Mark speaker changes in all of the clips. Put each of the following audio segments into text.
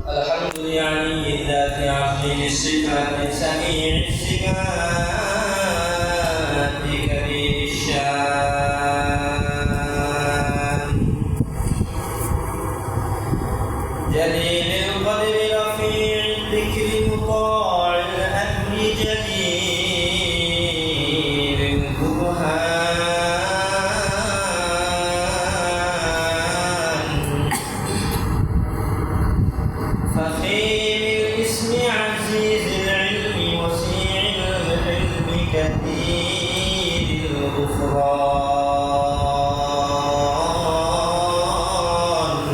Speaker 1: الحمد لعلي الذات عظيم الصفات سميع الصفات كبير الشان جليل القدر رفيع الذكر مطاع الأمر جليل البرهان فخير الاسم عزيز العلم وسيع العلم كثير الغفران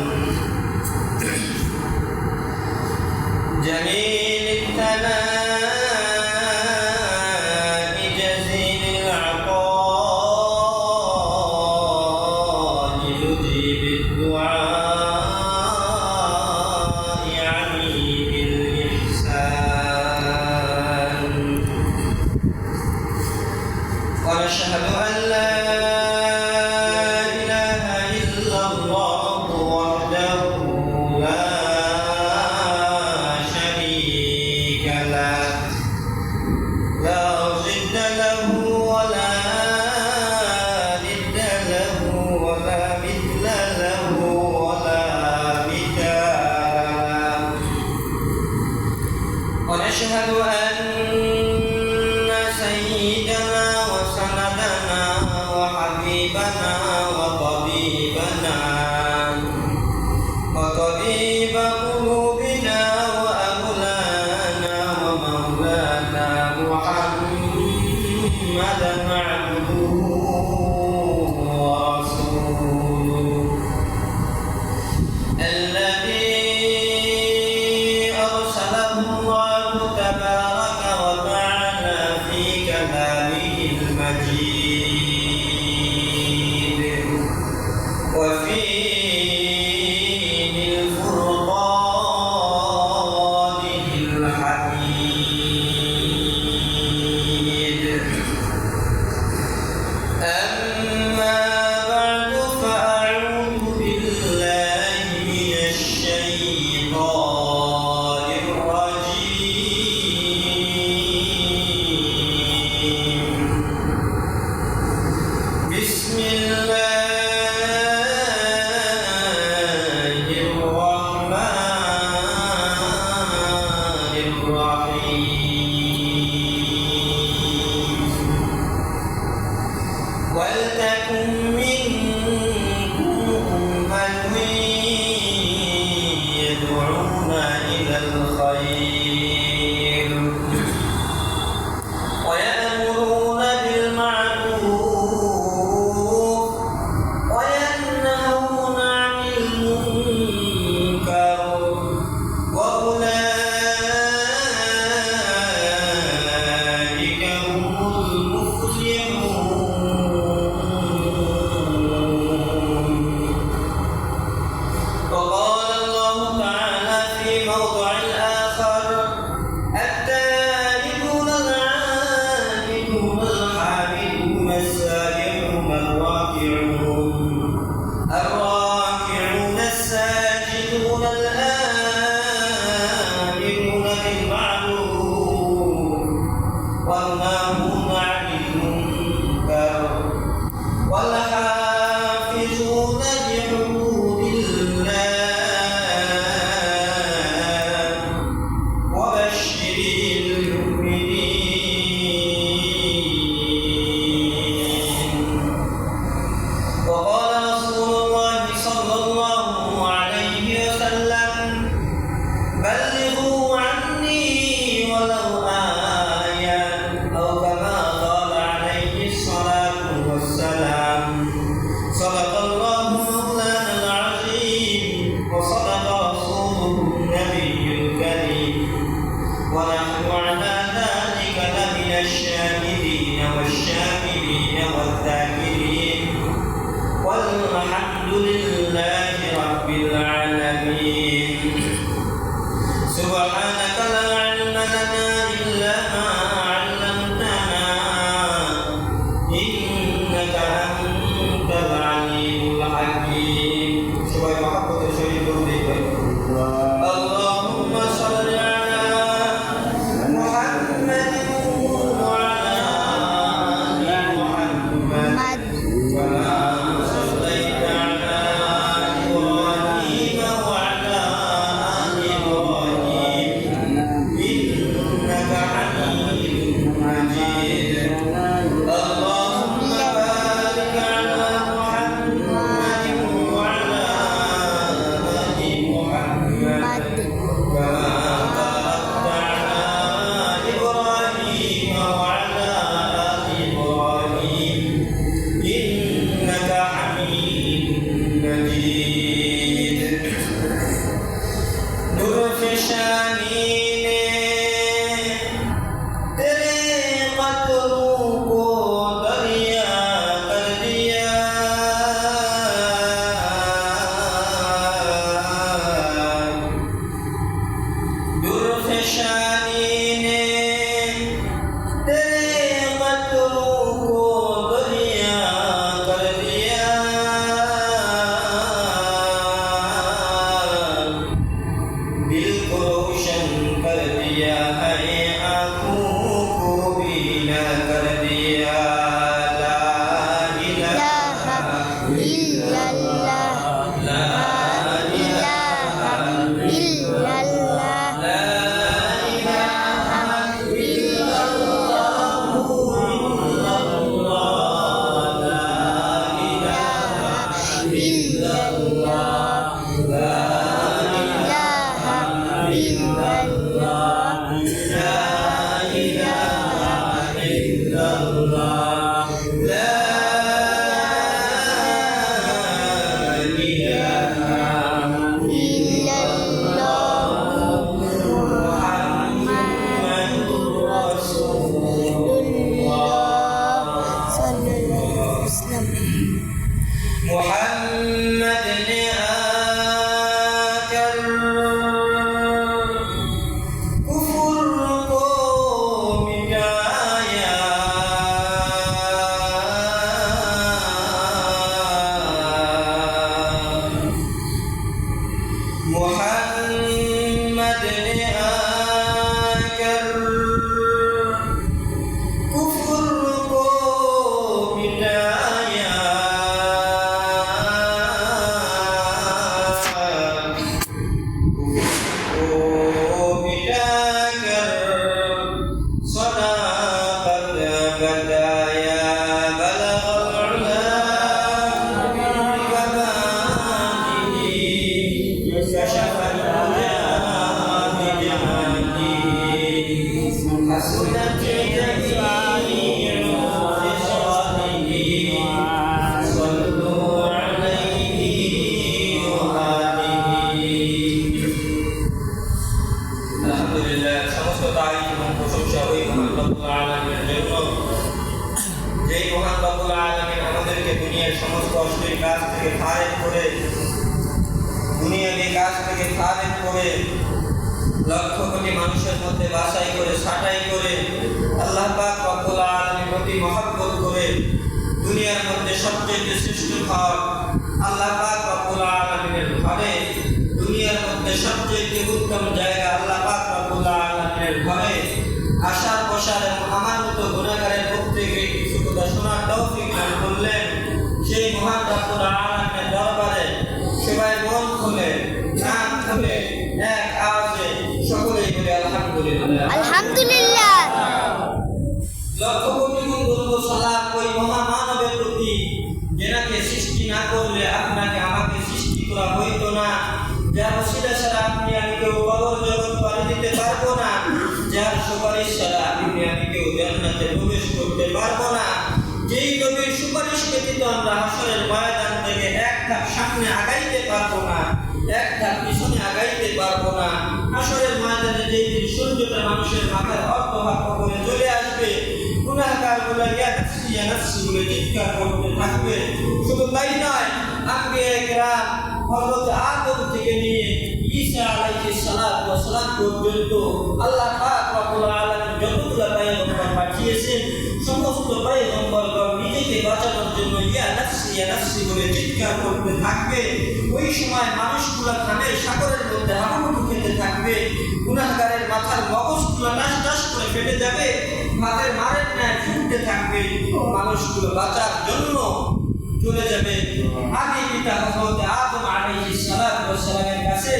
Speaker 1: جميل الثناء جزيل العطاء يجيب الدعاء عليم الإحسان ونشهد أن لا إله إلا الله وحده لا شريك له لا ضد له ولا ند له ولا مثل له ولا مثال له ونشهد أن سيدنا وسندنا وحبيبنا وطبيبنا وطبيب قلوبنا وأولانا ومولانا محمدا عبده ورسوله الذي أرسله الله تبارك وتعالى في كلامه المجيد وفي الفرقان الحميد أما بعد فأعوذ بالله من الشيطان الرجيم بسم الله الرحمن الرحيم ولتكن منكم أمة يدعون إلى الخير ويأمرون بالمعروف وينهون عن المنكر وأولئك هم المفلحون وقال الله تعالى في موضع آخر التائبون العابدون الحامدون السائحون الراكعون الساجدون الآمرون بالمعروف والناهون عن المنكر والحافظون لحدود الله وبشر المؤمنين وقال رسول الله صلى الله عليه وسلم بلغوا عني ولو آية أو كما قال عليه الصلاة والسلام صدق الله مولانا العظيم وصدق رسوله النبي الكريم ونحن على ذلك لمن الشاهدين والشاكرين والذاكرين والحمد لله رب العالمين سبحان शानी ने तेरे कदमों को दरिया कर दिया दुर्फशानी ने तेरे कदमों को दरिया कर दिया दिल को रोशन कर दिया है आँखों को बीना कर दिया ला इलाहा
Speaker 2: इल्लल्लाह
Speaker 1: ला
Speaker 2: इलाहा इल्लल्लाह
Speaker 1: ला इलाहा इल्लल्लाह ला इलाहा इल्लल्लाह ला
Speaker 2: इलाहा इल्लल्लाह
Speaker 1: لا إله إلا الله لا إله
Speaker 2: इल्लल्लाह
Speaker 1: محمد رسول الله
Speaker 2: सल्लल्लाहु अलैहि वसल्लम
Speaker 1: محمد ने आकर कुफर को मिटाया मोहम्मद ने आकर कुफर को मिटाया को मिटाकर सदाकत बताया बलगल उला बिकमालिही कशफल उला बिजमालिही हसनत जमीउ खिसालिही सल्लु अलैहि व आलिहि আলহামদুলিল্লাহ সমস্ত তারিফ এবং প্রশংসা ওই মহান রব্বুল আলামিনের জন্য যেই মহান রব্বুল আলামিন আমাদেরকে দুনিয়ার সমস্ত অশ্লীল কাজ থেকে খারেজ করে দুনিয়াবি কাজ থেকে খারেজ করে লক্ষ কোটি মানুষের মধ্যে বাছাই করে ছাঁটাই করে আল্লাহ পাক রব্বুল আলামিনের প্রতি মহব্বত করে দুনিয়ার মধ্যে সবচেয়ে শ্রেষ্ঠ ঘর আল্লাহ পাক রব্বুল আলামিনের ঘরে দুনিয়ার মধ্যে সবচেয়ে উত্তম জায়গা আল্লাহ পাক রব্বুল আলামিনের ঘরে আশার বসার এবং আমার মতো গুনাহগারের প্রত্যেকে কিছু কথা শোনার তৌফিক দান করলেন সেই মহান রব্বুল আলামিনের দরবারে সবাই মন খুলে কান খুলে এক আওয়াজে সকলেই বলে আলহামদুলিল্লাহ
Speaker 2: আলহামদুলিল্লাহ
Speaker 1: লক্ষ কোটি গুণ দরুদ ও সালাম ওই মহামানবের প্রতি যেনাকে সৃষ্টি না করলে আপনাকে আমাকে সৃষ্টি করা হইতো না যার ওসিলা ছাড়া আপনি আমি কেউ কবর জগৎ পাড়ি দিতে পারবো না যার সুপারিশ ছাড়া আপনি আমি কেউ জান্নাতে প্রবেশ করতে পারবো না যেই নবীর সুপারিশ ব্যতীত আমরা হাসরের ময়দান থেকে এক ধাপ সামনে আগাইতে পারবো না এক ধাপ পিছনে আগাইতে পারবো না হাসরের ময়দানে যেই দিন সূর্যটা মানুষের মাথার অর্ধভাগ করে চলে আসবে গুনাহগার বলে ইয়া নাফসি বলে চিৎকার করতে থাকবে শুধু তাই নয় আম্বিয়া কিরাম হযরত আদম থেকে নিয়ে ঈসা আলাইহিস সালাতু ওয়াস সালাম পর্যন্ত আল্লাহ পাক রব্বুল আলামিন যতগুলো পয়গম্বর পাঠিয়েছেন সমস্ত পয়গম্বরগণ নিজেকে বাঁচানোর জন্য ইয়া নাফসি বলে চিৎকার করতে থাকবে ওই সময় মানুষগুলো খানের সাগরের মধ্যে হাবুডুবু খেতে থাকবে গুনাহগারের মাথার মগজগুলো টাস টাস করে ফেটে যাবে মাথার মারের ন্যায় ফুটতে থাকবে মানুষগুলো বাঁচার জন্য চলে যাবে আদি পিতা হযরত আদম আলাইহিস সালাতু ওয়াস সালামের কাছে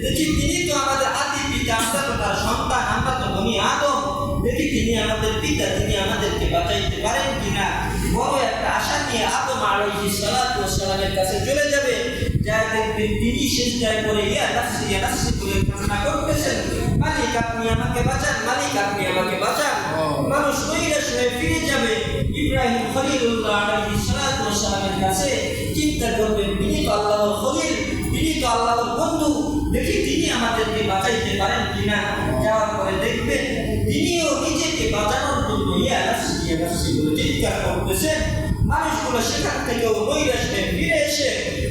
Speaker 1: দেখি তিনি তো আমাদের আদি পিতা আমরা তো তার সন্তান আমরা তো বনি আদম দেখি তিনি আমাদের পিতা তিনি আমাদেরকে বাঁচাইতে পারেন কিনা বড় একটা আশা নিয়ে আদম আলাইহিস সালাতু ওয়াস সালামের কাছে চলে যাবে যা দেখবেন তিনি সিজদায় পড়ে ইয়া নাফসি বলে কান্না করতেছেন মালিক আপনি আমাকে বাঁচান মালিক আপনি আমাকে বাঁচান মানুষ নৈরাশ হয়ে ফিরে যাবে ইব্রাহিম খলিলুল্লাহ আলাইহিস সালাতু ওয়াস সালামের কাছে চিন্তা করবেন তিনি তো আল্লাহর খলিল তিনি তো আল্লাহর বন্ধু দেখি তিনি আমাদেরকে বাঁচাইতে পারেন কিনা। যাওয়ার পরে দেখবেন তিনিও নিজেকে বাঁচানোর জন্য ইয়া নাফসি বলে চিৎকার করতেছেন। মানুষগুলো সেখান থেকেও নৈরাশ্যে ফিরে এসে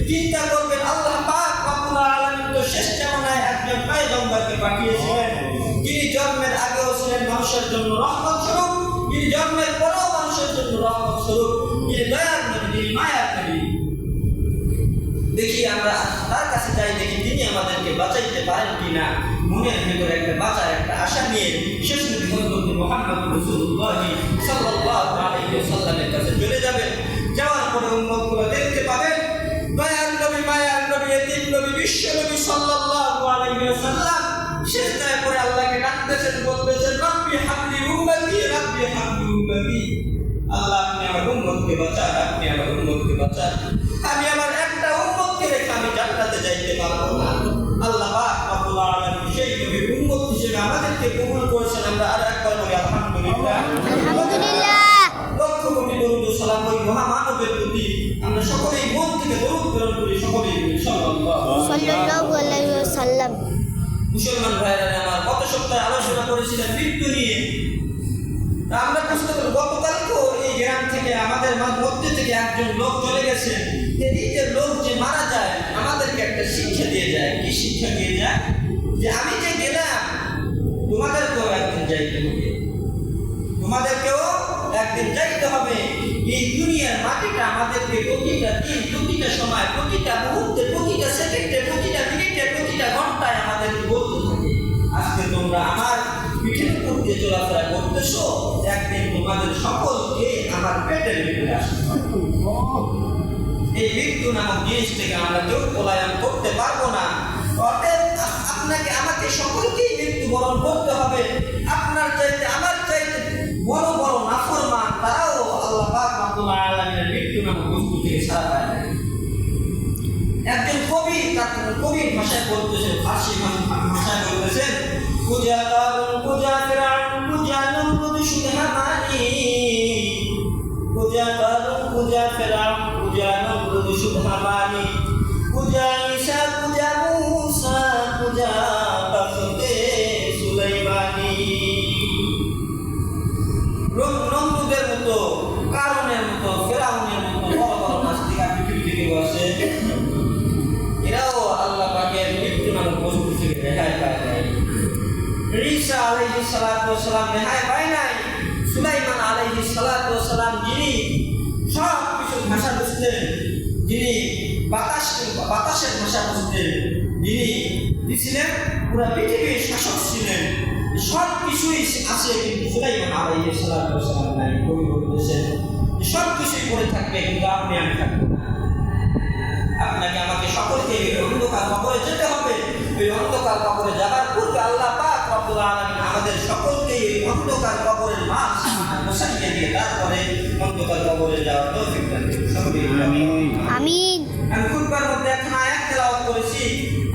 Speaker 1: চিন্তা করবেন, আল্লাহ পাক রব্বুল আলামিন তো শেষ জামানায় একজন পয়গম্বরকে পাঠিয়েছিলেন, যিনি জন্মের আগেও ছিলেন মানুষের জন্য রহমত স্বরূপ, যিনি জন্মের পরেও মানুষের জন্য রহমত স্বরূপ, যিনি দয়ার নবী, যিনি মায়ার নবী। দেখি আমরা তার কাছে যাই, দেখি তিনি আমাদেরকে বাঁচাইতে পারেন কিনা। মনের ভেতরে একটা বাঁচার একটা আশা নিয়ে শেষ নবী হযরত মুহাম্মদ রাসূলুল্লাহ সাল্লাল্লাহু আলাইহি ওয়াসাল্লামের কাছে চলে যাবেন। যাওয়ার পরে উম্মতগুলো দেখতে পাবেন দয়ার নবী, মায়ার নবী, এতিম নবী, বিশ্ব নবী সাল্লাল্লাহু আলাইহি ওয়াসাল্লাম সেজদায় পড়ে আল্লাহকে ডাকতেছেন, বলতেছেন, রাব্বি হাবলি উম্মতি, রাব্বি হাবলি উম্মতি। আল্লাহ আপনি আমার উম্মতকে বাঁচান, আপনি আমার উম্মতকে বাঁচান। আমি আমার একটা উম্মতকে রেখে আমি জান্নাতে যাইতে পারবো না। আল্লাহ পাক রব্বুল আলামিন সেই নবীর উম্মত হিসেবে আমাদেরকে কবুল করেছেন। আমরা আর একবার বলি আলহামদুলিল্লাহ।
Speaker 2: আলহামদুলিল্লাহ।
Speaker 1: লক্ষ কোটি দরুদ ও সালাম ওই মহামানবের প্রতি। আমরা সকলেই মন থেকে দরুদ প্রেরণ করি, সকলেই বলি
Speaker 2: সাল্লাল্লাহু আলাইহি ওয়াসাল্লাম।
Speaker 1: মুসলমান ভাইরা আমার গত সপ্তাহে আলোচনা করেছিলেন মৃত্যু নিয়ে। তা আমরা প্রশ্ন করি, গতকালকেও এই গ্রাম থেকে আমাদের মধ্যে থেকে একজন লোক চলে গেছেন। এই যে লোক যে মারা যায় আমাদেরকে একটা শিক্ষা দিয়ে যায়। কি শিক্ষা দিয়ে যায়? যে আমি যে গেলাম তোমাদেরকেও একদিন যাইতে হবে, তোমাদেরকেও একদিন যাইতে হবে। এই দুনিয়ার মাটিটা আমাদেরকে প্রতিটা দিন, প্রতিটা সময়, প্রতিটা মুহূর্তে, প্রতিটা সেকেন্ডে, প্রতিটা মিনিটে, প্রতিটা ঘন্টায় আমাদেরকে বলতে থাকে, আজকে তোমরা আমার পিঠের উপর দিয়ে চলাফেরা করতেছো, একদিন তোমাদের সকলকে আমার পেটের ভিতরে আসতে হবে। এই মৃত্যু নামক জিনিস থেকে আমরা কেউ পলায়ন করতে পারবো না। অতএব আপনাকে আমাকে সকলকেই মৃত্যুবরণ করতে হবে। আপনার চাইতে আমার চাইতে বড় বড় নাফরমান তারাও আল্লাহ পাক রব্বুল আলামিনের মৃত্যু নামক বস্তু থেকে ছাড়া পায় না। একজন কবি তার কবির ভাষায় বলতেছেন, ফার্সি ভাষায় বলতেছেন, পূজা কারণ পূজা ফেরাউন পূজা নমরুদ সুদহামানি, পূজা কারণ পূজা ফেরাউন পূজা নমরুদ সুদহামানি, পূজা ঈসা পূজা মূসা পূজা তাফতে সুলাইমানি। নমরুদের মতো, কারণের মতো, ফেরাউনের মতো বড় বড় নাস্তিক পৃথিবী থেকে বসে, এরাও আল্লাহ পাকের মৃত্যু নামক বস্তু থেকে রেহাই পায় নাই। ঈসা আলাইহিস সালাতু ওয়াস সালাম রেহাই পায় নাই। সুলাইমান আলাইহিস সালাতু ওয়াস সালাম যিনি সব কিছু ভাষা বুঝতেন, যিনি বাতাসের ভাষা বুঝতেন, যিনি ছিলেন পুরা পৃথিবীর শাসক ছিলেন, সব কিছুই আছে, কিন্তু সুলাইমান আলাইহিস সালাতু ওয়াস সালাম নাই। কবি বলতেছেন সব কিছুই করে থাকবে, কিন্তু আপনি আমি থাকবো না। আপনাকে আমাকে সকলকে অন্ধকার কবরে যেতে হবে। ওই অন্ধকার কবরে যাবার পূর্বে আল্লাহ পাক রব্বুল আলামিন আমাদের সকলকে এই অন্ধকার কবরের মাঝ বসাইয়ে দিয়ে তারপরে অন্ধকার কবরে যাওয়ার তৌফিক দান করুন। সকলে আমিন।
Speaker 2: আমিন।
Speaker 1: আমি খুতবার মধ্যে একটা আয়াত তেলাওয়াত করেছি।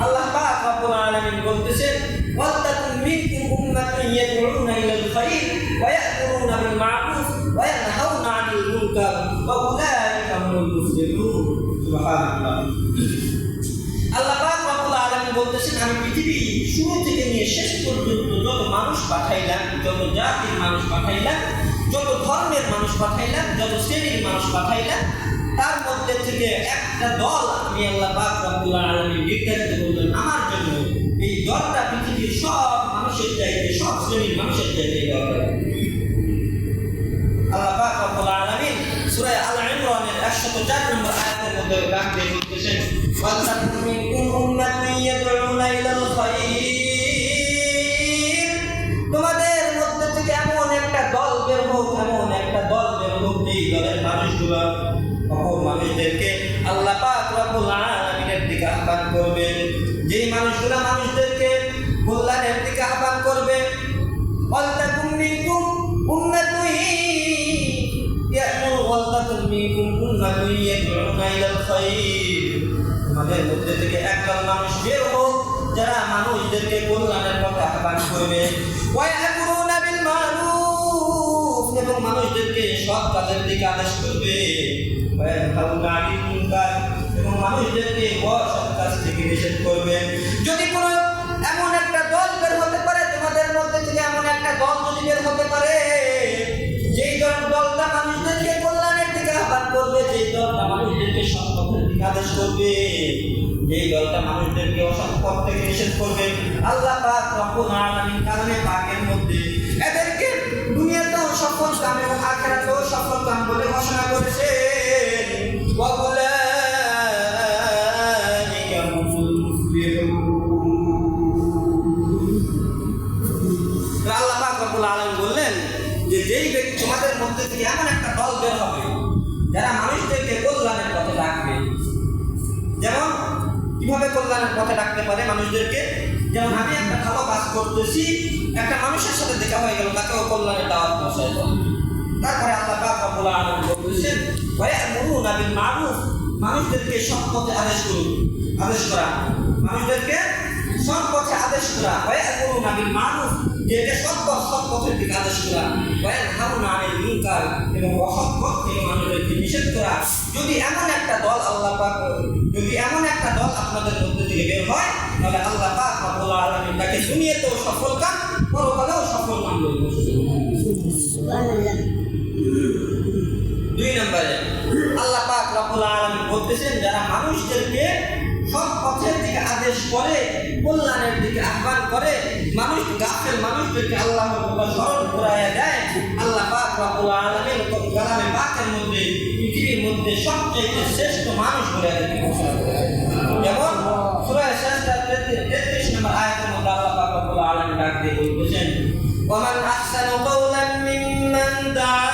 Speaker 1: আল্লাহ পাক রব্বুল আলামিন বলতেছেন, ওয়াতাকুম মিনকুম উম্মাতুন ইয়াদউনা ইলাল খায়র ওয়া ইয়া'মুরুনা বিল মা'রুফ ওয়া ইয়ানহাউনা 'আনিল মুনকার ওয়া উলাইকা হুমুল মুফলিহুন। সুবহানাল্লাহ। আল্লাহ পাক রব্বুল আলামিন বলতেছেন, আমি পৃথিবী শুরু থেকে নিয়ে শেষ পর্যন্ত যত মানুষ পাঠাইলাম, যত জাতির মানুষ পাঠাইলাম, যত ধর্মের মানুষ পাঠাইলাম, যত শ্রেণীর মানুষ পাঠাইলাম, তার মধ্যে থেকে একটা দল আমি আল্লাহ পাক রব্বুল আলামিন নির্ধারিত করলেন আমার জন্য। এই দলটা পৃথিবীর সব মানুষের চাইতে, সব শ্রেণীর মানুষের চাইতে দরকার। আল্লাহ পাক রব্বুল আলামিন সূরা আল ইমরানের 104 নম্বর আয়াতের মধ্যে রাখতে বলতেছেন, ওয়াতাকুম মিনকুম উম্মাতুন ইয়াদউনা ইলাল খায়র, তোমাদের মধ্যে থেকে এমন একটা দল বের হোক, এমন একটা দল বের হোক, এই দলের মানুষগুলো অপর মানুষদেরকে আল্লাহ পাক রব্বুল আলামিনের দিকে আহ্বান করবে। যেই মানুষগুলো মানুষদেরকে কল্যাণের দিকে আহ্বান করবে। ওয়াতাকুম মিনকুম উম্মাতুন তোমাদের মধ্যে থেকে একদল মানুষ বের হোক যারা মানুষদেরকে কল্যাণের পথে আহ্বান করবে, ওয়ায়ামুরুনা বিল মারুফ, এবং মানুষদেরকে সৎ কাজের দিকে আদেশ করবে, ওয়ায়ানহাউনা আনিল মুনকার, এবং মানুষদেরকে অসৎ কাজ থেকে নিষেধ করবে। যদি কোনো আদেশ করবে, যেই দলটা মানুষদেরকে অসৎ পথ থেকে নিষেধ করবে, আল্লাহ পাক রব্বুল আলামিন কালামে পাকের মধ্যে এদেরকে দুনিয়াতেও সফল কাম এবং আখিরাতেও সফল কাম বলে ঘোষণা করেছে। আল্লাহ পাক রব্বুল আলামিন বললেন যে যেই ব্যক্তি তোমাদের মধ্যে থেকে এমন একটা দল বের হবে যারা মানুষদেরকে কল্যাণের পথে ডাকবে। যেমন কিভাবে কল্যাণের পথে ডাকতে পারে মানুষদেরকে? যেমন আমি একটা ভালো কাজ করতেছি, একটা মানুষের সাথে দেখা হয়ে গেল, তাকেও কল্যাণের দাওয়াত পৌঁছায়। তারপরে আল্লাহ পাক রব্বুল আলামিন বলতেছেন ওয়ায়ামুরুনা বিল মারুফ, মানুষদেরকে সৎ পথে আদেশ করা, মানুষদেরকে সৎ পথে আদেশ করা। ওয়ায়ামুরুনা বিল মারুফ, যেটা সৎ পথের দিকে আদেশ করা। ওয়ায়ানহাউনা আনিল মুনকার, এবং অসৎ পথ থেকে মানুষদেরকে নিষেধ করা। যদি এমন একটা দল আপনাদের মধ্যে থেকে বের হয়, তাহলে আল্লাহ পাক রব্বুল আলামিন তাকে দুনিয়াতেও সফল কাম, পরকালেও সফল কাম বলবে।
Speaker 2: সুবহানাল্লাহ।
Speaker 1: 2 নম্বরে আল্লাহ পাক রব্বুল আলামিন বলতেছেন যারা মানুষদেরকে সৎ পথের দিকে আদেশ করে, কল্যাণের দিকে আহ্বান করে, গাফেল মানুষদেরকে আল্লাহর কথা স্মরণ করাইয়া দেয়, আল্লাহ পাক রব্বুল আলামিন কালামে পাকের মধ্যে পৃথিবীর মধ্যে সবচেয়ে শ্রেষ্ঠ মানুষ বলে এদেরকে ঘোষণা করেছেন। যেমন সূরা সাজদা 33 নম্বর আয়াতের মধ্যে আল্লাহ পাক রব্বুল আলামিন ডাক দিয়ে বলতেছেন ওয়ামান আহসানু কাওলান মিম্মান দাআ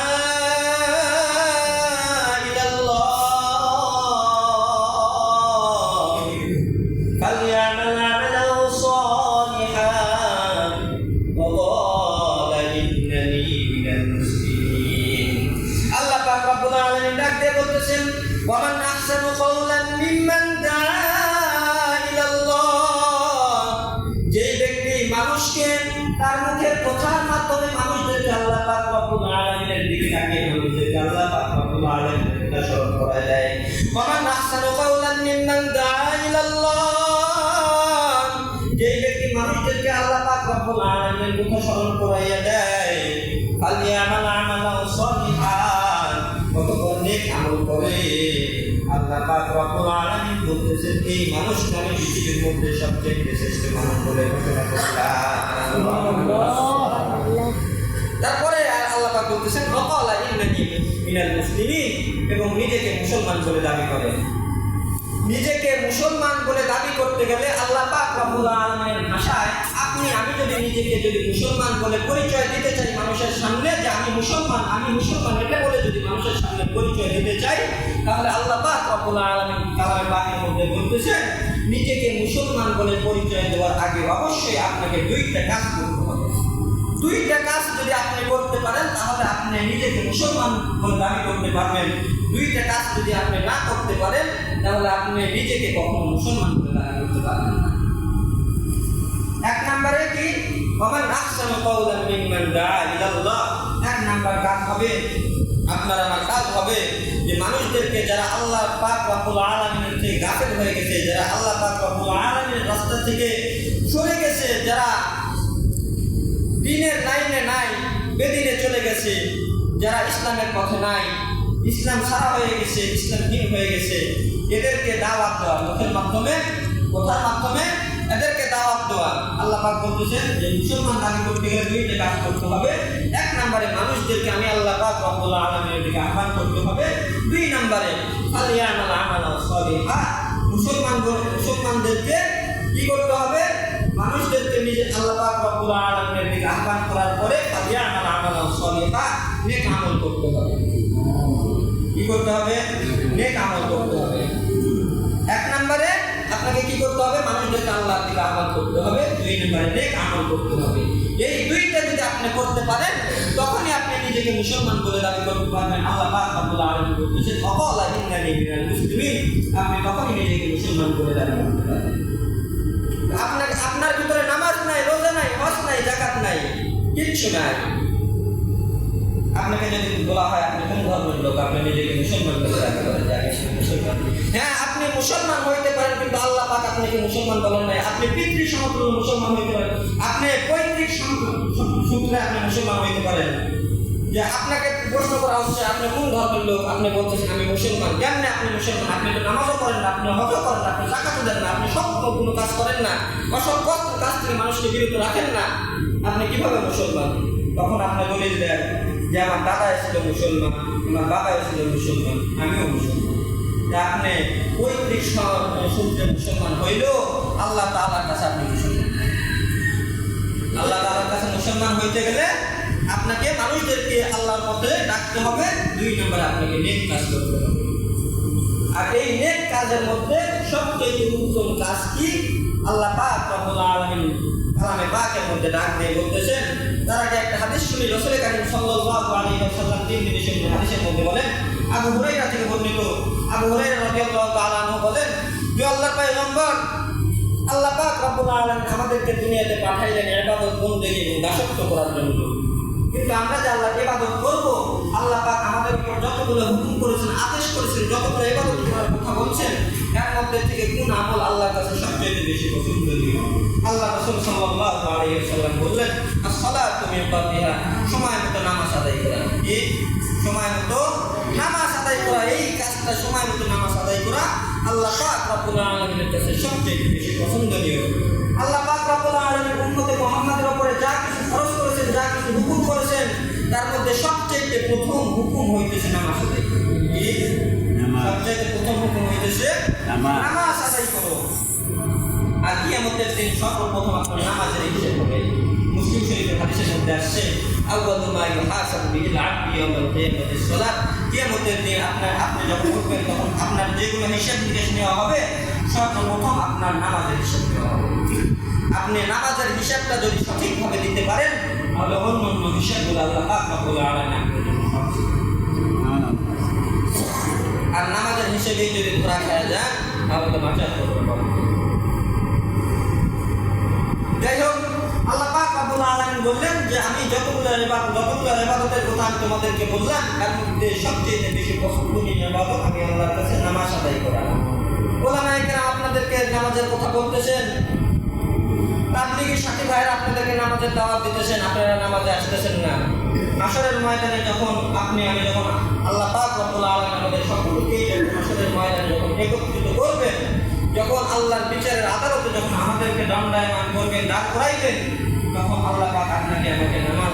Speaker 1: فليعمل عملا صالحا وقال إنني من المسلمين। আল্লাহ পাক রব্বুল আলামিন ডাক দিয়ে বলতেছেন ওয়ামান আহসানু কাওলান মিম্মান দাআ ইলাল্লাহ, যে ব্যক্তি মানুষকে তার মুখের কথার মাধ্যমে মানুষদেরকে আল্লাহ পাক রব্বুল আলামিনের দিকে ডাকে, মানুষদেরকে আল্লাহ পাক রব্বুল আলামিনের কথা স্মরণ করায় দেয়। ওয়ামান আহসানু কাওলান মিম্মান দাআ ইলাল্লাহ, যে ব্যক্তি মানুষদেরকে আল্লাহ পাক রব্বুল আলামিনের কথা স্মরণ করাইয়া দেয়, ফালিয়ামাল আমালান সালিহান, কতক্ষণ নেক আমল করে। আল্লাহ পাক রব্বুল আলামিন বলতেছেন এই মানুষকে আমি পৃথিবীর মধ্যে সবচেয়ে শ্রেষ্ঠ মানুষ বলে ঘোষণা করলাম। তারপরে আল্লাহ পাক বলতেছেন ওয়াকালা ইন্নানি মিনাল মুসলিমিন, এবং নিজেকে মুসলমান বলে দাবি করে। নিজেকে মুসলমান বলে দাবি করতে গেলে আল্লাহ পাক রব্বুল আলামিনের ভাষায় আমি যদি মুসলমান বলে পরিচয় দিতে চাই মানুষের সামনে, যে আমি মুসলমান এটা বলে যদি মানুষের সামনে পরিচয় দিতে চাই, তাহলে আল্লাহ পাক রব্বুল আলামিন কালামে পাকের মধ্যে বলতেছেন নিজেকে মুসলমান বলে পরিচয় দেওয়ার আগে অবশ্যই আপনাকে 2টা কাজ করতে হবে। 2টা কাজ যদি আপনি করতে পারেন তাহলে আপনি নিজেকে মুসলমান বলে দাবি করতে পারবেন। 2টা কাজ যদি আপনি না করতে পারেন তাহলে আপনি নিজেকে কখনো মুসলমান বলে দাবি করতে পারবেন না। 1 নম্বরে কি ওয়ামান আহসানু কাওলান মিম্মান দাআ ইলাল্লাহ, 1 নম্বর কাজ হবে আপনার আমার কাজ হবে যে মানুষদেরকে যারা আল্লাহ পাক রব্বুল আলামিনের থেকে গাফেল হয়ে গেছে, যারা আল্লাহ পাক রব্বুল আলামিনের রাস্তা থেকে সরে গেছে, যারা দ্বীনের লাইনে নাই, বেদিনে চলে গেছে, যারা ইসলামের পথে নাই, ইসলাম ছাড়া হয়ে গেছে, ইসলাম হীন হয়ে গেছে, এদেরকে দাওয়াত দেওয়া, মুখের মাধ্যমে, কথার মাধ্যমে এদেরকে দাওয়াত দেওয়া। আল্লাহ পাক বলতেছেন যে মুসলমান দাবি করতে গেলে 2টা কাজ করতে হবে। 1 নম্বরে মানুষদেরকে আমি আল্লাহ পাক রব্বুল আলামিনের দিকে আহ্বান করতে হবে। 2 নম্বরে ফালিয়ামাল আমালান সালিহা, মুসলমানদেরকে কি করতে হবে? মানুষদেরকে নিজে আল্লাহ পাক রব্বুল আলামিনের দিকে আহ্বান করার পরে ফালিয়ামাল আমালান সালিহা, নেক আমল করতে হবে। কি করতে হবে? নেক আমল করতে হবে। 1 নম্বরে আপনাকে কি করতে হবে? মানুষদেরকে আল্লাহর দিকে আহ্বান করতে হবে। 2 নম্বরে নেক আমল করতে হবে। এই 2টা যদি আপনি করতে পারেন তখনই আপনি নিজেকে মুসলমান বলে দাবি করতে পারবেন। আল্লাহ পাক রব্বুল আলামিন বলতেছেন ওয়াকালা ইন্নানি মিনাল মুসলিমিন, আপনি তখনই নিজেকে মুসলমান বলে দাবি করতে পারবেন। আপনার ভিতরে নামাজ নাই, রোজা নাই, হজ নাই, যাকাত নাই, কিচ্ছু নাই, আপনাকে যদি বলা হয় আপনি কোন ধর্মের লোক, আপনি নিজেকে মুসলমান বলে দাবি করেন যে আমি মুসলমান। হ্যাঁ, আপনি মুসলমান হইতে পারেন, কিন্তু আল্লাহ পাক আপনাকে মুসলমান বলেন নাই। আপনি পিতৃ সমতুল্য মুসলমান হইতে পারেন, আপনি পৈতৃক সূত্রে আপনি মুসলমান হইতে পারেন, যে আপনাকে প্রশ্ন করা হচ্ছে আপনি কোন ধর্মের লোক, আপনি বলতেছেন আমি মুসলমান। কেমনে আপনি মুসলমান? আপনি তো নামাজও করেন না, আপনি হজও করেন না, আপনি যাকাতও দেন না, আপনি সব কোনো কাজ করেন না, অসৎ কাজ থেকে মানুষকে বিরত রাখেন না, আপনি কিভাবে মুসলমান? তখন আপনি দলিল দেন যে আমার দাদা ছিল মুসলমান, আমার বাবা ছিল মুসলমান, আমিও মুসলমান। যে আপনি পৈতৃক সূত্রে মুসলমান হইলেও আল্লাহ তাআলার কাছে আপনি মুসলমান। আল্লাহ তাআলার কাছে মুসলমান হইতে গেলে আপনাকে মানুষদেরকে আল্লাহর পথে ডাকতে হবে, 2 নম্বরে আপনাকে নেক কাজ করতে হবে। আর এই নেক কাজের মধ্যে সবচেয়ে উত্তম কাজ কি? আল্লাহ পাক রব্বুল আলামিন কালামে পাকের মধ্যে ডাক দিয়ে বলতেছেন। তার আগে একটা হাদিস শুনি, রাসূল কারীম সাল্লাল্লাহু আলাইহি ওয়াসাল্লাম হাদিসের মধ্যে বলেন, আবু হুরায়রা থেকে বর্ণিত, আবু হুরায়রা রাদিয়াল্লাহু তাআলা আনহু বলেন যে আল্লাহর পয়গম্বর আল্লাহ পাক রব্বুল আলামিন আমাদেরকে দুনিয়াতে পাঠাইলেন ইবাদত বন্দেগী এবং দাসত্ব করার জন্য। কিন্তু আমরা যে আল্লাহকে ইবাদত করব, আল্লাহ পাক আমাদের উপর যতগুলো হুকুম করেছেন, আদেশ করেছেন, যতগুলো ইবাদত করার কথা বলছেন, এর মধ্যে থেকে কোন আমল আল্লাহর কাছে সবচেয়ে বেশি পছন্দনীয়? আল্লাহ রাসূল সাল্লাল্লাহু আলাইহি ওয়াসাল্লাম বললেন, as-salatu min waqtiha, সময় মতো নামাজ আদায় করা। এই সময় মতো নামাজ আদায় করা, এই কাজটা সময় মতো নামাজ আদায় করা আল্লাহ পাক রব্বুল আলামিনের কাছে সবচেয়ে বেশি পছন্দনীয়। আল্লাহ পাক রব্বুল আলামিন উম্মতে মুহাম্মাদের উপরে যা কিছু ফরজ করেছেন, যা কিছু হুকুম করেছেন, তার মধ্যে সবচেয়ে প্রথম হুকুম হইতেছে নামাজ আদায় করা। সবচেয়ে প্রথম হুকুম হইতেছে নামাজ আদায় করো। আর কিয়ামতের দিন সর্বপ্রথম আপনার নামাজের হিসাব হবে। মুসলিম শরীফের হাদিসের মধ্যে আসছে, আউয়ালু মা ইউহাসাবু বিহিল আবদু ইয়াওমাল কিয়ামাতি সালাত। কিয়ামতের দিন আপনি যখন উঠবেন তখন আপনার যেগুলো হিসাব নিকাশ নেওয়া হবে, সর্বপ্রথম আপনার নামাজের হিসাব নেওয়া হবে। আপনি নামাজের হিসাবটা যদি সঠিকভাবে দিতে পারেন, তাহলে অন্য হিসাবগুলো আল্লাহ পাক রব্বুল আলামিন আপনার জন্য সহজ করে দিবেন। আর নামাজের হিসেবে যদি ধরা খাওয়া যায় তাহলে তো বাঁচার করতে পারবে। যাই হোক, আল্লাহ পাক রব্বুল আলামিন বললেন যে আমি যতগুলো ইবাদতের কথা আমি তোমাদেরকে বললাম, তার মধ্যে সবচেয়ে বেশি পছন্দনীয় ইবাদত আমি আল্লাহর কাছে নামাজ আদায় করা। ওলামায়ে কেরাম আপনাদেরকে নামাজের কথা বলতেছেন, তাবলীগী সাথী ভাইয়েরা আপনাদেরকে নামাজের দাওয়াত দিতেছেন, আপনারা নামাজে আসতেছেন না। হাশরের ময়দানে যখন আমি যখন আল্লাহ পাক রব্বুল আলামিন আমাদের সকলকে হাশরের ময়দানে যখন একত্রিত করবেন, যখন আল্লাহর বিচারের আদালতে যখন আমাদেরকে দণ্ডায়মান করবেন, দাঁড় করাইবেন, তখন আল্লাহ পাক আপনাকে আমাকে নামাজ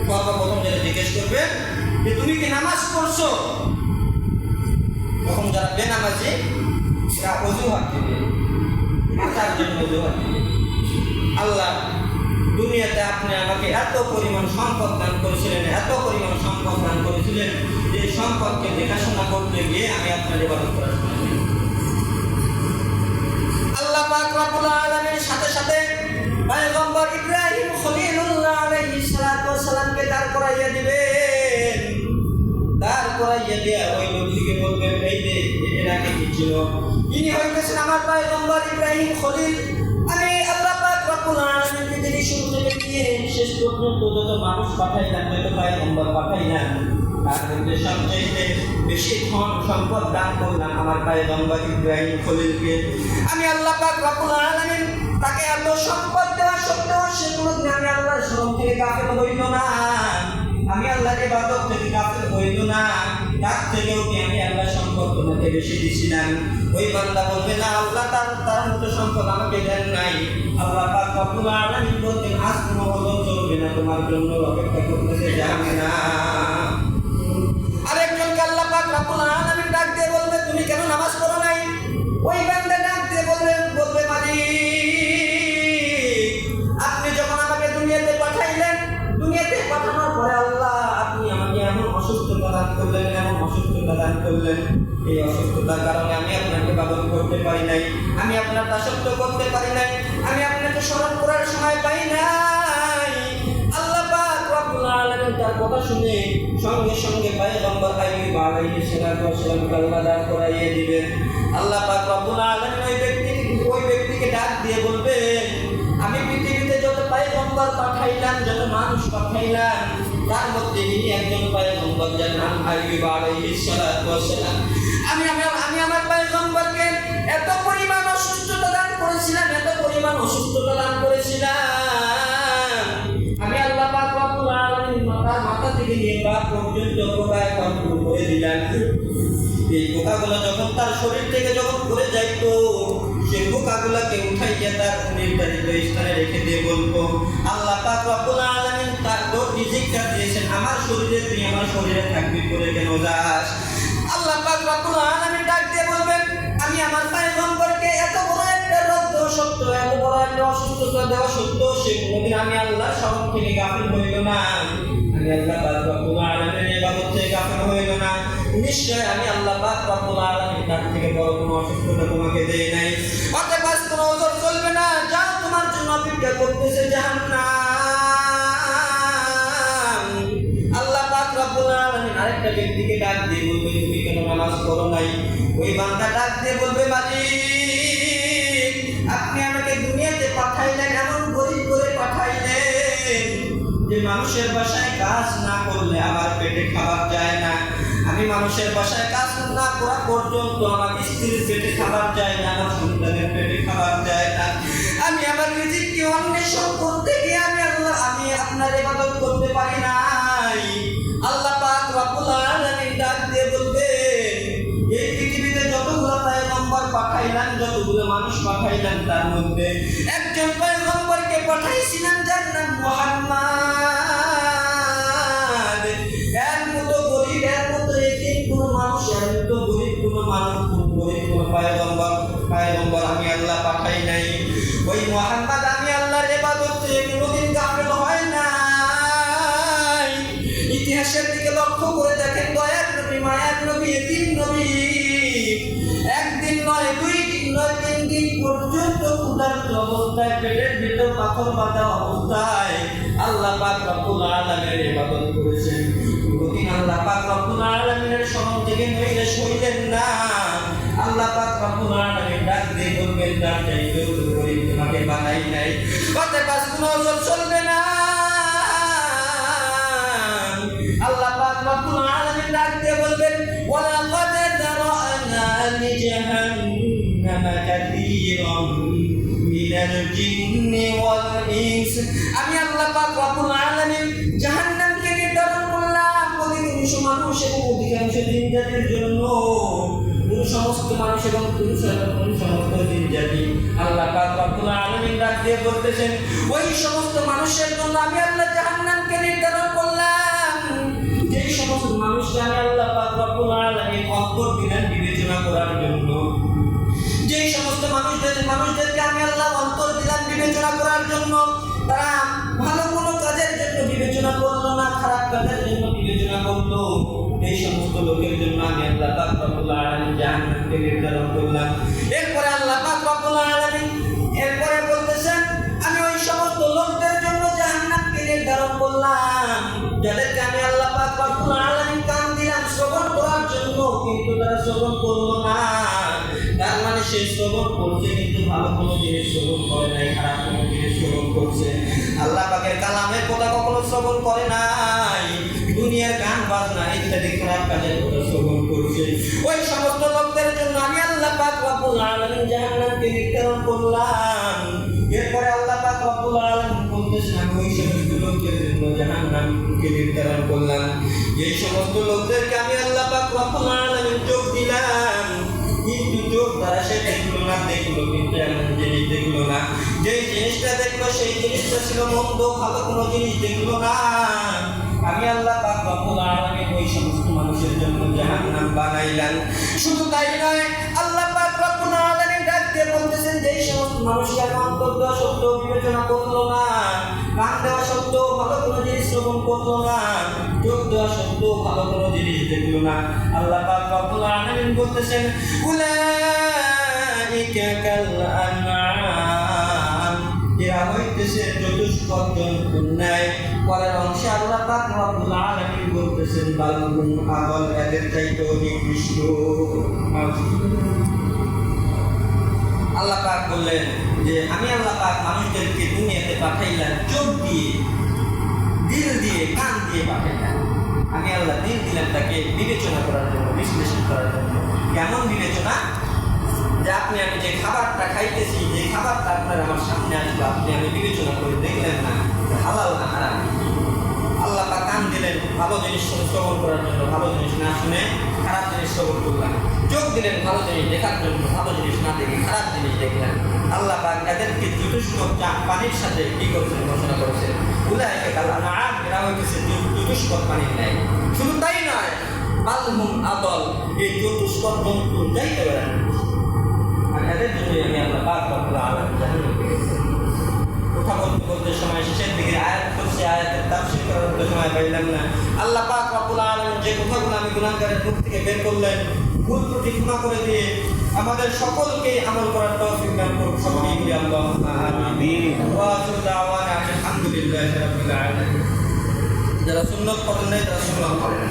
Speaker 1: সর্বপ্রথম যেটা জিজ্ঞেস করবেন যে তুমি কি নামাজ পড়ছো? তখন যারা বেনামাজি সেটা অজুহাত দিবে, মাথার জন্য অজুহাত দিবে। আল্লাহ দুনিয়াতে আপনি আমাকে এত পরিমাণ সম্পদ দান করেছিলেন, যে সম্পদকে দেখাশোনা করতে গিয়ে আমি আপনার ইবাদত করার জন্য। আল্লাহ পাক রব্বুল আলামিনের সাথে সাথে পয়গম্বর ইব্রাহিম খলিলুল্লাহ আলাইহিস সালাতু ওয়াস সালামকে দাঁড় করাইয়া দিবেন। দাঁড় করাইয়া দিয়া ওই লোকটিকে বলবেন, এই যে এরা কি ছিল? ইনি হইতেছেন আমার পয়গম্বর ইব্রাহিম খলিল। আমি আল্লাহ পাক রব্বুল আলামিন পৃথিবী শুরু থেকে নিয়ে শেষ পর্যন্ত যত মানুষ পাঠাইলাম, যত পয়গম্বর পাঠাইলাম, তার মধ্যে সবচেয়ে বেশি ধন সম্পদ দান করলাম আমার পয়গম্বর ইব্রাহিম খলিলকে। আমি আল্লাহ পাক রব্বুল আলামিন তাকে এত সম্পদ দেওয়া সত্ত্বেও সে কোনোদিন আমি আল্লাহর শরণ থেকে গাফিল হইল না, আমি আল্লাহর ইবাদত থেকে গাফিল হইল না। তার থেকেও কি আমি আল্লাহর সম্পদ তোমাকে বেশি দিছিলাম? ওই বান্দা বলবে না, আল্লাহ তার মতো সম্পদ আমাকে দেন নাই। আল্লাহ পাক রব্বুল আলামিন বলতেন, আজ কোনো বদল চলবে না, তোমার জন্য অপেক্ষা করতেছে জাহান্নাম। আরেকজনকে আল্লাহ পাক রব্বুল আলামিন ডাক দিয়ে বলবে, তুমি কেন নামাজ পড়ো নাই? ওই বান্দা ডাক দিয়ে বলবে মালিক, আপনি যখন আমাকে দুনিয়াতে পাঠাইলেন, দুনিয়াতে পাঠানোর পরে আল্লাহ আপনি আমাকে এমন অসুস্থতা দান করলেন, এই অসুস্থতার কারণে আমি আপনাকে ইবাদত করতে পারি নাই, আমি আপনার দাসত্ব করতে পারি নাই, আমি আপনাকে স্মরণ করার সময় পাই নাই। আল্লাহ পাক রব্বুল আলামিন তার কথা শুনে সঙ্গে সঙ্গে পয়গম্বর আইয়ুব আলাইহিস সালাতু ওয়াস সালামকে আল্লাহ দাঁড় করাইয়ে দিবেন। আল্লাহ পাক রব্বুল আলামিন ওই ব্যক্তিকে ডাক দিয়ে বলবেন, আমি পৃথিবীতে যত পয়গম্বর পাঠাইলাম, যত মানুষ পাঠাইলাম, তার মধ্যে ইনি একজন পয়গম্বর, যার নাম আইয়ুব আলাইহিস সালাতু ওয়াস সালাম। আমি আমার পয়গম্বরকে এত পরিমাণ অসুস্থতা দান করেছিলাম, আমি আল্লাহ পাক রব্বুল আলামিন তার মাথা থেকে নিয়ে পা দিলেন। এই পোকাগুলো যখন তার শরীর থেকে যখন পড়ে যাইতো, সে পোকাগুলোকে উঠাইয়া তার নির্ধারিত স্থানে রেখে দিয়ে বলতো, আল্লাহ পাক রব্বুল আলামিন তার রিজিকটা দিয়েছেন আমার শরীরে, তুই আমার শরীরে থাকবি করে কেন যাস? আল্লাহ পাক রব্বুল আলামিন ডাক দিয়ে বলবেন, আমি আমার পয়গম্বরকে এত বড় একটা রোগ দেওয়া সত্ত্বেও, এত বড় একটা অসুস্থতা দেওয়া সত্ত্বেও সে কোনোদিন আমি আল্লাহ স্মরণ থেকে গাফিল হইল না। আমি আল্লাহ পাক রব্বুল আলামিনের ইবাদত থেকে গাফিল হইল না। নিশ্চয় আমি আল্লাহ পাক রব্বুল আলামিন তার থেকে বড় কোনো অসুস্থতা তোমাকে দেই নাই। অতএব আজ কোনো ওজর চলবে না, যাও তোমার জন্য অপেক্ষা করতেছে জাহান্নাম। আল্লাহ পাক রব্বুল আলামিন আরেকটা ব্যক্তিকে ডাক দিয়ে বলবে, তুমি কেন নামাজ পড়ো নাই? ওই বান্দা ডাক দিয়ে বলবে, মালিক আপনি আমাকে দুনিয়াতে পাঠাইলেন, এমন গরিব করে পাঠাইলেন যে মানুষের বাসায় কাজ না করলে আমার পেটে খাবার যায় না। আমি মানুষের বাসায় কাজ না করা পর্যন্ত আমার স্ত্রীর পেটে খাবার যায় না, আমার সন্তানের পেটে খাবার যায় না। আমি আমার রিজিককে অন্বেষণ করতে গিয়ে আমি আপনার ইবাদত করতে পারি নাই। আল্লাহ পাক রব্বুল আলামিন ডাক দিয়ে বলবেন, এই পৃথিবীতে যতগুলো পয়গম্বর পাঠাইলাম, যতগুলো মানুষ পাঠাইলাম, তার মধ্যে একজন পয়গম্বরকে পাঠাইছিলাম যার নাম মুহাম্মদ। এর মতো গরিব, এর মতো এতিম কোনো মানুষ, এর মতো গরিব কোনো মানুষ, গরিব কোনো পয়গম্বর আমি আল্লাহ পাঠাই নাই। ওই মুহাম্মদ আমি আল্লাহর ইবাদত থেকে কোনোদিন গাফিল হয় না। ইতিহাসের দিকে লক্ষ্য করে দেখেন, দয়ার নবী, মায়ার নবী, এতিম নবী, একদিন নয়, 2 দিন নয়, 3 দিন পর্যন্ত ক্ষুধার্ত অবস্থায়, পেটের ভিতর পাথর বাঁধা অবস্থায় আল্লাহ পাক রব্বুল আলামিনের ইবাদত করেছেন। কোনদিন আল্লাহ পাক রব্বুল আলামিনের স্মরণ থেকে নৈরাশ হইলেন না। আল্লাহ পাক রব্বুল আলামিন ডাক দিয়ে বলবেন, তার চাইতেও তো গরিব তোমাকে বানাই নাই। অতএব আজ কোনো ওজর চলবে না। আল্লাহ পাক রব্বুল আলামিন ডাক দিয়ে বলবেন, ওয়ালাকাদ যারা'না লিজাহান্নামা কাসীরাম মিনাল জিন্নি ওয়াল ইনস। আমি আল্লাহ পাক রব্বুল আলামিন জাহান্নামকে নির্ধারণ করলাম অধিকাংশ মানুষ এবং অধিকাংশ জিন জাতির জন্য। সমস্ত মানুষ এবং সমস্ত জিন জাতি। আল্লাহ পাক রব্বুল আলামিন ডাক দিয়ে বলতেছেন, ওই সমস্ত মানুষের জন্য আমি আল্লাহ জাহান্নামকে নির্ধারণ করলাম যেই সমস্ত মানুষকে আমি আল্লাহ পাক রব্বুল আলামিন অন্তর দিলেন বিবেচনা করার জন্য। যেই সমস্ত মানুষদেরকে আমি আল্লাহ অন্তর দিলাম বিবেচনা করার জন্য, তারা ভালো কোনো কাজের জন্য বিবেচনা করলো না, খারাপ কাজের জন্য বিবেচনা করলো, এই সমস্ত লোকের জন্য আমি আল্লাহ পাক রব্বুল আলামিন জাহান্নামকে নির্ধারণ করলাম। এরপরে আল্লাহ পাক রব্বুল আলামিন এরপরে বলতেছেন, আমি ওই সমস্ত লোকদের জন্য জাহান্নামকে নির্ধারণ করলাম যাদেরকে আমি আল্লাহ পাক রব্বুল আলামিন কান দিলাম শ্রবণ করার জন্য, কিন্তু তারা শ্রবণ করলো না। তার মানে সে শ্রবণ করছে কিন্তু ভালো কোনো জিনিস শ্রবণ করে নাই, খারাপ কোনো জিনিস শ্রবণ করছে। আল্লাহ পাকের কালামের কথা কখনো শ্রবণ করে নাই, দুনিয়ার গান বাজনা ইত্যাদি খারাপ কাজের কথা শ্রবণ করছে। ওই সমস্ত লোকদের জন্য আমি আল্লাহ পাক রব্বুল আলামিন জাহান্নামকে নির্ধারণ করলাম। এরপরে আল্লাহ পাক রব্বুল আলামিন বলতেছেন, আমি ওই সমস্ত লোকদের জন্য জাহান্নামকে নির্ধারণ করলাম যেই সমস্ত লোকদেরকে আমি আল্লাহ পাক রব্বুল আলামিন চোখ দিলাম, কিন্তু চোখ দ্বারা সে দেখলো না, দেখলো কিন্তু এমন জিনিস দেখলো না। যেই জিনিসটা দেখলো সেই জিনিসটা ছিল মন্দ, ভালো কোনো জিনিস দেখলো না। আমি আল্লাহ পাক রব্বুল আলামিন ওই সমস্ত মানুষের জন্য জাহান্নাম বানাইলাম। শুধু তাই নয়, আল্লাহ পাক রব্বুল আলামিন ডাক দিয়ে বলতেছেন, যেই সমস্ত মানুষকে আমি অন্তর দেওয়া সত্ত্বেও বিবেচনা করলো না, কান দেওয়া সত্ত্বেও ভালো কোনো জিনিস শ্রবণ করলো না, চোখ দেওয়া সত্ত্বেও ভালো কোনো জিনিস দেখলো না, আল্লাহ পাক রব্বুল আলামিন বলতেছেন, উলাইকা কাল আনআম, এরা হইতেছে চতুষ্পদ জন্তুর ন্যায়। পরের অংশে আল্লাহ পাক রব্বুল আলামিন বলতেছেন, বাল হুম আদল, এদের চাইতেও নিকৃষ্ট। আল্লাহ পাক বললেন যে আমি আল্লাহ পাক মানুষদেরকে দুনিয়াতে পাঠাইলাম চোখ দিয়ে, দিল দিয়ে, কান দিয়ে পাঠাইলাম। আমি আল্লাহ দিল দিলাম তাকে বিবেচনা করার জন্য, বিশ্লেষণ করার জন্য। কেমন বিবেচনা? যে আপনি আমি যে খাবারটা খাইতেছি, যে খাবারটা আপনার আমার সামনে আসলো, আপনি আমি বিবেচনা করে দেখলেন না হালাল না হারাম। আল্লাহ পাক কান দিলেন ভালো জিনিস শ্রবণ করার জন্য, ভালো জিনিস না শুনে খারাপ জিনিস শ্রবণ করলাম, চোখ দিলেন ভালো জিনিস দেখার জন্য, ভালো জিনিস না দেখে খারাপ জিনিস দেখলেন। আল্লাহ পাক এদেরকে চতুষ্ক পানির সাথে কি করছেন ঘোষণা করেছেন, উলাইকা কাল আনআম, এরা হইতেছে চতুষ্ক পানির ন্যায়। শুধু তাই নয়, বাল হুম আদল, এই চতুষ্ক জন্তু যাইতে পারে না। আর এদের জন্যই আমি আল্লাহ পাক রব্বুল আলামিন জাহান্নামে গেছি। কথা বলতে বলতে সময় শেষের দিকে আয়াত করছে, আয়াতের তাফসীর করার সময় পাইলাম না। আল্লাহ পাক রব্বুল আলামিন যে কথাগুলো আমি গুনাহগারের মুখ থেকে বের করলেন, ভুল ত্রুটি ক্ষমা করে দিয়ে আমাদের সকলকে আমল করার তৌফিক দান করুন। সকলেই বলি আল্লাহুম্মা আমিন। ওয়া আখিরু দাওয়ানা আলহামদুলিল্লাহি রাব্বিল আলামিন। যারা সুন্নাত পড়েন নাই তারা সুন্নাত পড়েন।